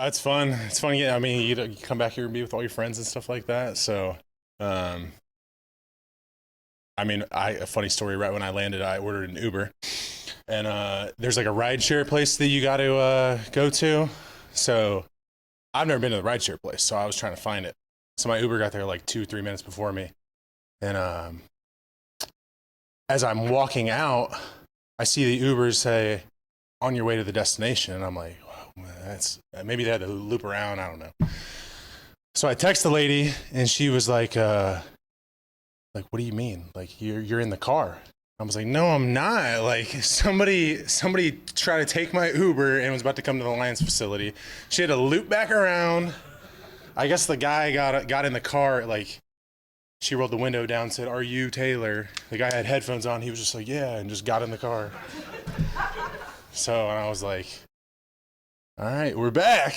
It's fun. It's fun. Yeah, I mean, you come back here and be with all your friends and stuff like that. So, um, I mean, a funny story. Right when I landed, I ordered an Uber, and there's like a rideshare place that you got to go to. So I've never been to the rideshare place, so I was trying to find it. So my Uber got there like 2, 3 minutes before me, and as I'm walking out, I see the Uber say, "On your way to the destination," and I'm like, "Wow, that's maybe they had to loop around. I don't know." So I text the lady, and she was like, what do you mean? Like you're in the car? I was like, no, I'm not. Like somebody tried to take my Uber and was about to come to the Lions facility. She had to loop back around. I guess the guy got in the car. Like she rolled the window down, and said, "Are you Taylor?" The guy had headphones on. He was just like, "Yeah," and just got in the car. So and I was like, all right, we're back.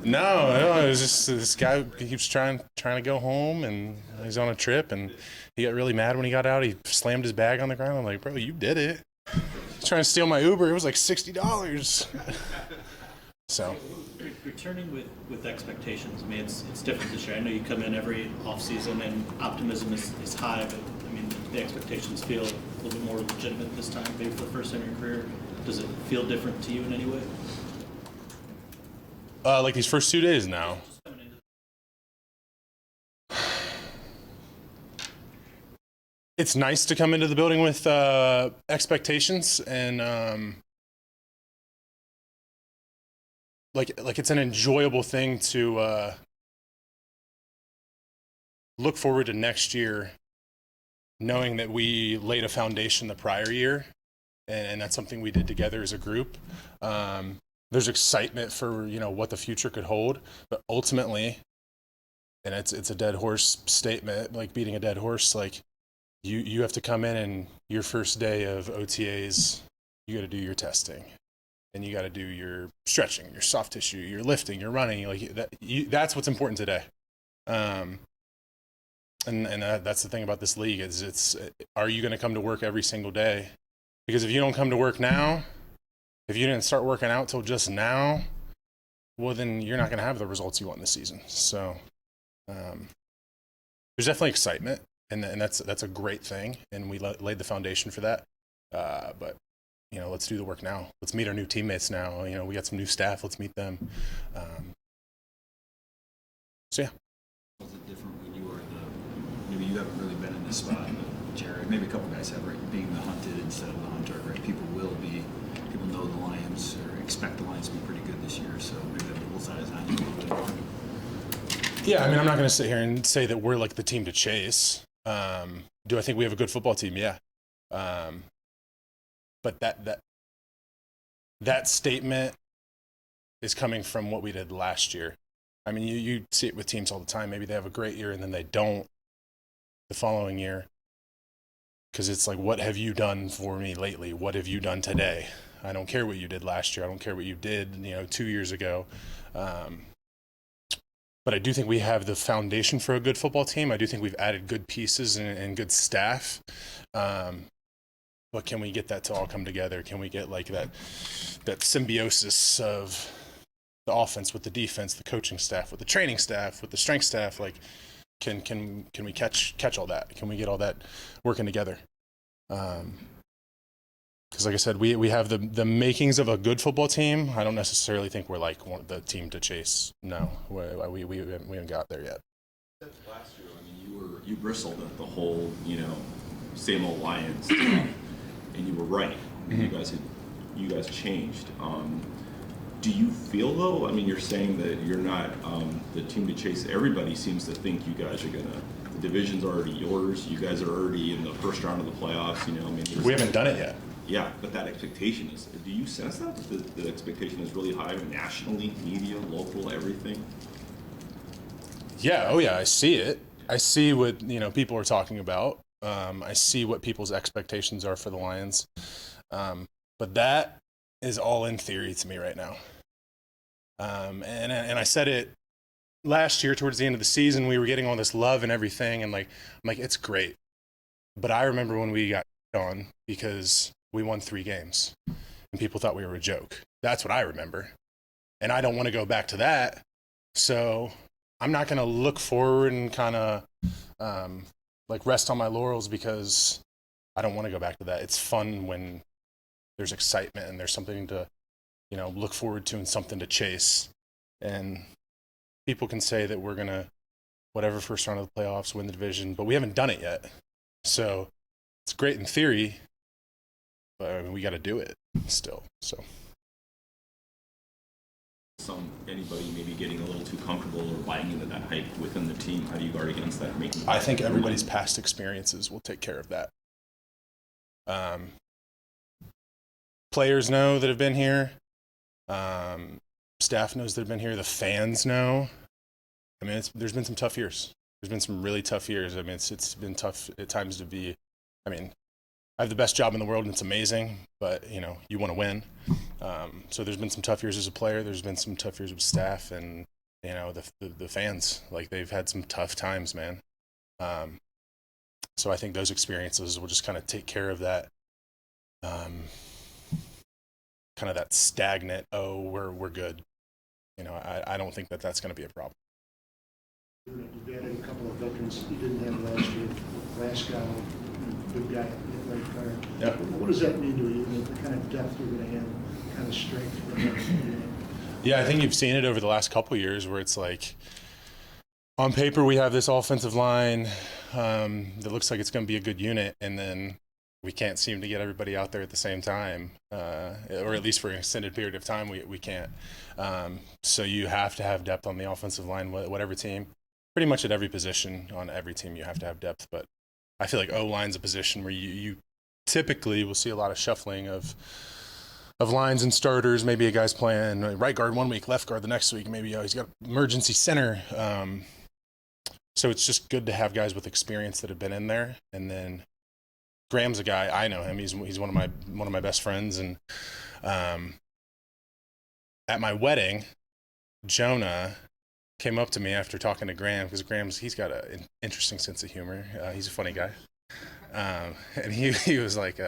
No, it was just this guy keeps trying to go home, and he's on a trip, and he got really mad when he got out. He slammed his bag on the ground. I'm like, bro, you did it. He's trying to steal my Uber. It was like $60. So returning with expectations. I mean, it's different this year. I know you come in every off season and optimism is high, but I mean the expectations feel a little bit more legitimate this time, maybe for the first time in your career. Does it feel different to you in any way? like these first 2 days now. It's nice to come into the building with expectations and like it's an enjoyable thing to look forward to next year, knowing that we laid a foundation the prior year, and that's something we did together as a group. There's excitement for what the future could hold, but ultimately, and it's a dead horse statement, like beating a dead horse. Like you have to come in, and your first day of OTAs, you got to do your testing, and you got to do your stretching, your soft tissue, your lifting, your running. Like that, that's what's important today. And that's the thing about this league is it's are you going to come to work every single day? Because if you don't come to work now, if you didn't start working out till just now, well then you're not going to have the results you want in the season. So there's definitely excitement, and that's a great thing, and we laid the foundation for that. But let's do the work now. Let's meet our new teammates now. We got some new staff. Let's meet them. So yeah. Was it different when you were maybe you haven't really been in this spot, Jared? Maybe a couple guys have, right? Being the hunted instead of the hunter, right? People know the Lions or expect the Lions to be pretty good this year, so maybe that both sides on you a little bit more. Yeah, I mean, I'm not going to sit here and say that we're like the team to chase. Do I think we have a good football team? Yeah. But that statement is coming from what we did last year. I mean, you see it with teams all the time. Maybe they have a great year and then they don't the following year. Because it's like, what have you done for me lately? What have you done today? I don't care what you did last year. I don't care what you did, 2 years ago. But I do think we have the foundation for a good football team. I do think we've added good pieces and good staff. But can we get that to all come together? Can we get like that symbiosis of the offense with the defense, the coaching staff with the training staff, with the strength staff? Like, can we catch all that? Can we get all that working together? Because like I said, we have the makings of a good football team. I don't necessarily think we're like the team to chase. No, we haven't got there yet. Last year, I mean, you bristled at the whole, same old Lions stuff, and you were right. Mm-hmm. You guys changed. Do you feel though? I mean, you're saying that you're not the team to chase. Everybody seems to think you guys are gonna. The division's already yours. You guys are already in the first round of the playoffs. I mean, we haven't done it yet. Yeah, but that expectation is. Do you sense that the expectation is really high nationally, media, local, everything? Yeah. Oh yeah. I see it. I see what people are talking about. I see what people's expectations are for the Lions. But that is all in theory to me right now. And I said it last year towards the end of the season. We were getting all this love and everything, and I'm like, it's great. But I remember when we got on because we won 3 games. and people thought we were a joke. That's what I remember. And I don't want to go back to that. So I'm not going to look forward and kind of like rest on my laurels because I don't want to go back to that. It's fun when there's excitement and there's something to, you know, look forward to and something to chase. And people can say that we're going to, whatever, first round of the playoffs, win the division, but we haven't done it yet. So it's great in theory, but I mean, we got to do it still. So anybody maybe getting a little too comfortable or buying into that hype within the team, how do you guard against that? I think everybody's past experiences will take care of that. Players know that have been here. Staff knows that have been here. The fans know. I mean, there's been some tough years. There's been some really tough years. I mean, it's been tough at times to be. I mean, I have the best job in the world and it's amazing, but you know, you want to win. So there's been some tough years as a player. There's been some tough years with staff and, you know, the fans, like they've had some tough times, man. So I think those experiences will just kind of take care of that, kind of that stagnant, oh, we're good. You know, I don't think that's going to be a problem. You've added a couple of veterans you didn't have last year. Glasgow, good guy at right guard. Yeah. What does that mean to you? The kind of depth you're going to have, the kind of strength you're going to have? Yeah, I think you've seen it over the last couple of years where it's like, on paper we have this offensive line that looks like it's going to be a good unit, and then we can't seem to get everybody out there at the same time, or at least for an extended period of time we can't. So you have to have depth on the offensive line, whatever team. Pretty much at every position on every team you have to have depth, but I feel like O-line's a position where you typically will see a lot of shuffling of lines and starters. Maybe a guy's playing right guard one week, left guard the next week. Maybe he's got emergency center. So it's just good to have guys with experience that have been in there. And then Graham's a guy, I know him. He's one of my best friends. And at my wedding, Jonah came up to me after talking to Graham, because he's got an interesting sense of humor. He's a funny guy. And he was like,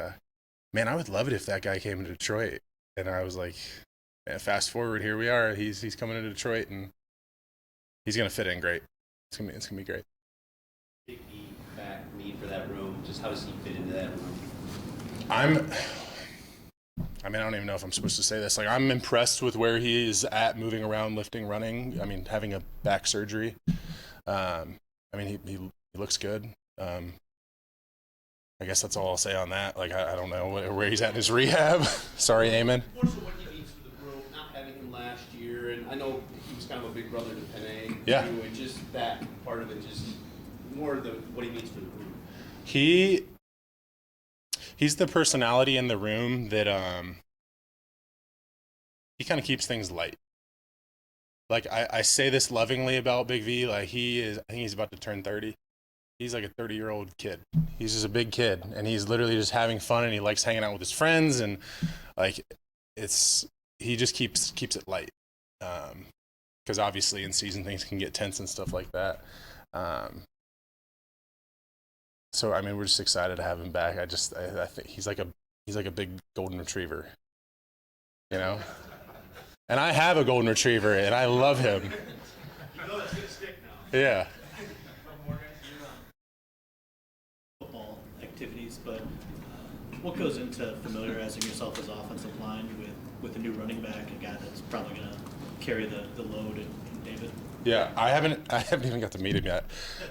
man, I would love it if that guy came to Detroit. And I was like, man, fast forward, here we are. He's coming to Detroit, and he's going to fit in great. It's gonna be great. Big E back need for that room. Just how does he fit into that room? I don't even know if I'm supposed to say this. Like, I'm impressed with where he is at, moving around, lifting, running. I mean, having a back surgery. He looks good. I guess that's all I'll say on that. Like, I don't know where he's at in his rehab. Sorry, Eamon. More so what he needs for the room, not having him last year, and I know he was kind of a big brother to Penny. Yeah. Too, and just that part of it, just more what he needs for the room. He's the personality in the room that he kind of keeps things light. Like, I say this lovingly about Big V. Like, I think he's about to turn 30. He's like a 30-year-old kid. He's just a big kid, and he's literally just having fun, and he likes hanging out with his friends, and like he just keeps it light. Because obviously in season things can get tense and stuff like that. So I mean, we're just excited to have him back. I think he's like a big golden retriever, you know. And I have a golden retriever, and I love him. You know that's gonna stick now. Yeah. Football activities, but what goes into familiarizing yourself as offensive line with a new running back, a guy that's probably going to carry the load in David? Yeah, I haven't even got to meet him yet.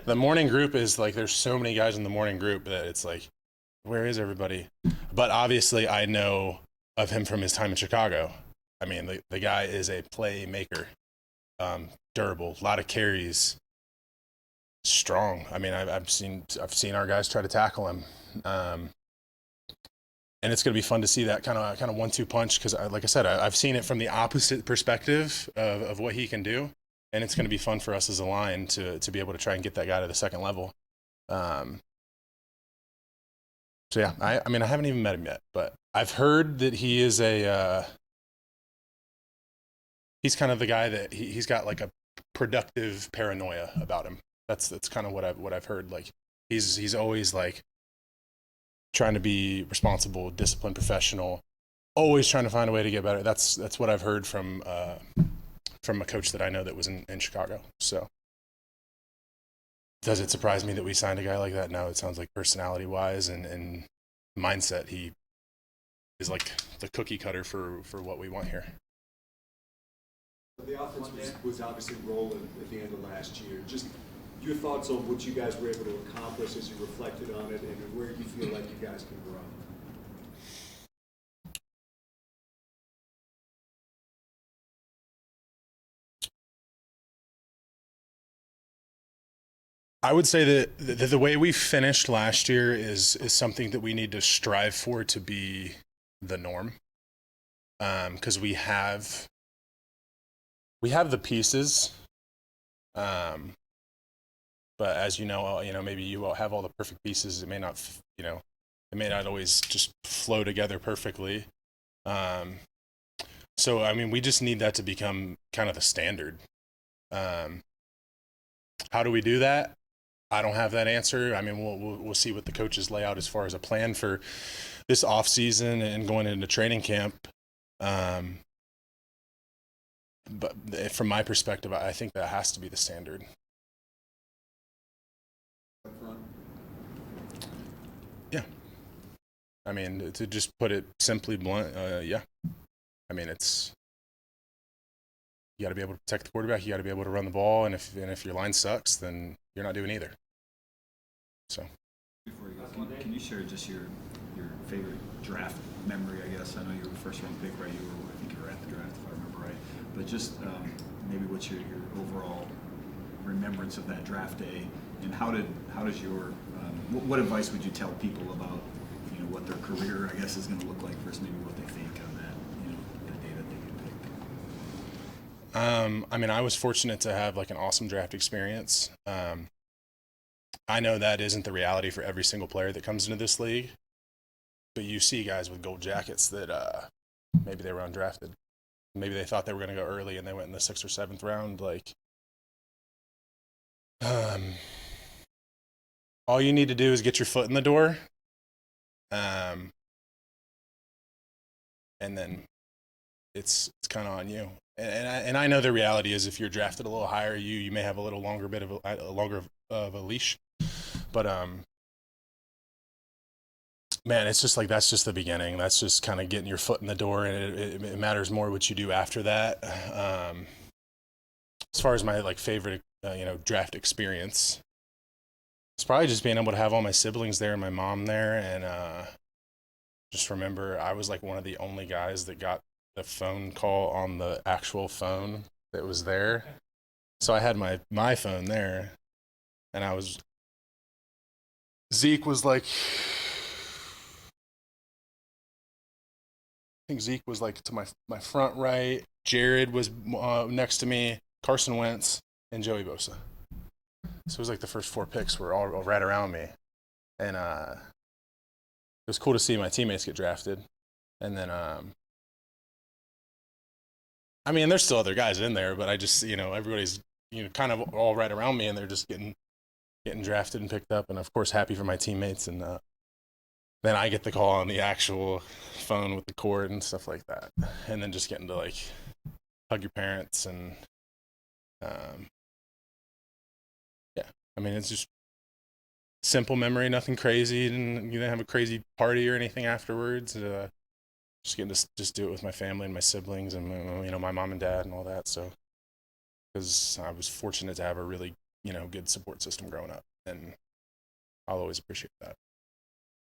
The morning group is like, there's so many guys in the morning group that it's like, where is everybody? But obviously I know of him from his time in Chicago. I mean, the guy is a playmaker, durable, a lot of carries, strong. I mean, I've seen our guys try to tackle him. And it's going to be fun to see that kind of 1-2 punch, because like I said, I've seen it from the opposite perspective of what he can do. And it's going to be fun for us as a line to be able to try and get that guy to the second level. So yeah, I mean, I haven't even met him yet, but I've heard that he is he's kind of the guy that he's got like a productive paranoia about him. That's kind of what I've heard. Like he's always like trying to be responsible, disciplined, professional, always trying to find a way to get better. That's what I've heard from a coach that I know that was in Chicago. So does it surprise me that we signed a guy like that? No, it sounds like personality wise and mindset, he is like the cookie cutter for what we want here. The offense was obviously rolling at the end of last year. Just your thoughts on what you guys were able to accomplish as you reflected on it, and where you feel like you guys can grow. I would say that the way we finished last year is something that we need to strive for to be the norm. Because we have the pieces, but as you know, maybe you will have all the perfect pieces. It may not, it may not always just flow together perfectly. So I mean, we just need that to become kind of the standard. How do we do that? I don't have that answer. I mean, we'll see what the coaches lay out as far as a plan for this off season and going into training camp. But from my perspective, I think that has to be the standard. Yeah. I mean, to just put it simply blunt, yeah. I mean, you got to be able to protect the quarterback. You got to be able to run the ball, and if your line sucks, then you're not doing either. So. Before you go, can you share just your favorite draft memory? I guess I know you were first round pick, right? I think you were at the draft, if I remember right. But just maybe what's your overall remembrance of that draft day, and how does your what advice would you tell people about what their career, I guess, is going to look like versus maybe what they think on that that day that they get picked? I mean, I was fortunate to have like an awesome draft experience. I know that isn't the reality for every single player that comes into this league, but you see guys with gold jackets that maybe they were undrafted. Maybe they thought they were going to go early and they went in the 6th or 7th round. Like, all you need to do is get your foot in the door. And then it's kind of on you. And I know the reality is if you're drafted a little higher, you may have a little longer bit of a longer of a leash. But man, it's just like that's just the beginning. That's just kind of getting your foot in the door, and it matters more what you do after that. As far as my favorite draft experience, it's probably just being able to have all my siblings there and my mom there, and just remember I was like one of the only guys that got the phone call on the actual phone that was there. So I had my phone there, and Zeke was like, I think Zeke was like to my front right. Jared was next to me, Carson Wentz, and Joey Bosa. So it was like the first 4 picks were all right around me. And it was cool to see my teammates get drafted. And then, I mean, there's still other guys in there, but I just, everybody's, kind of all right around me, and they're just getting drafted and picked up. And of course, happy for my teammates. And then I get the call on the actual phone with the cord and stuff like that. And then just getting to hug your parents and, yeah, I mean, it's just simple memory, nothing crazy. And you didn't have a crazy party or anything afterwards. Just getting to just do it with my family and my siblings and, my mom and dad and all that. So, because I was fortunate to have a really, good support system growing up, and I'll always appreciate that.